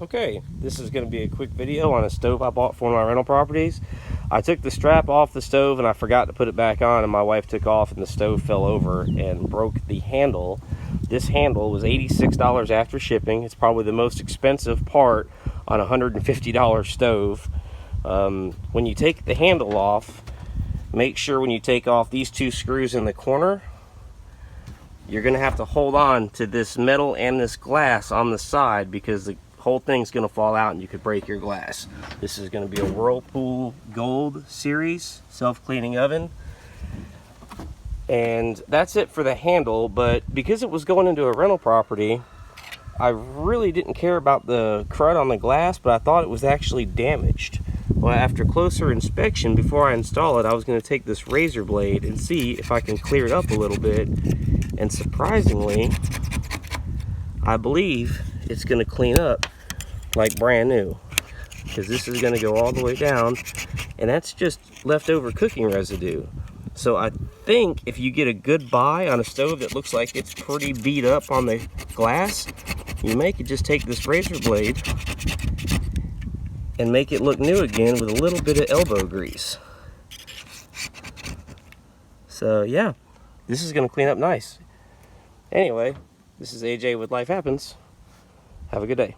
Okay, this is going to be a quick video on a stove I bought for one of my rental properties. I took the strap off the stove and I forgot to put it back on, and my wife took off and the stove fell over and broke the handle. This handle was $86 after shipping. It's probably the most expensive part on a $150 stove. When you take the handle off, make sure when you take off these two screws in the corner, you're going to have to hold on to this metal and this glass on the side, because the whole thing's going to fall out and you could break your glass. This is going to be a Whirlpool Gold Series self-cleaning oven. And that's it for the handle, but because it was going into a rental property, I really didn't care about the crud on the glass, but I thought it was actually damaged. Well, after closer inspection, before I install it, I was going to take this razor blade and see if I can clear it up a little bit. And surprisingly, I believe it's going to clean up like brand new, because this is going to go all the way down, and that's just leftover cooking residue. So I think if you get a good buy on a stove that looks like it's pretty beat up on the glass, you may could just take this razor blade and make it look new again with a little bit of elbow grease. So yeah, this is going to clean up nice. Anyway, this is AJ with Life Happens. Have a good day.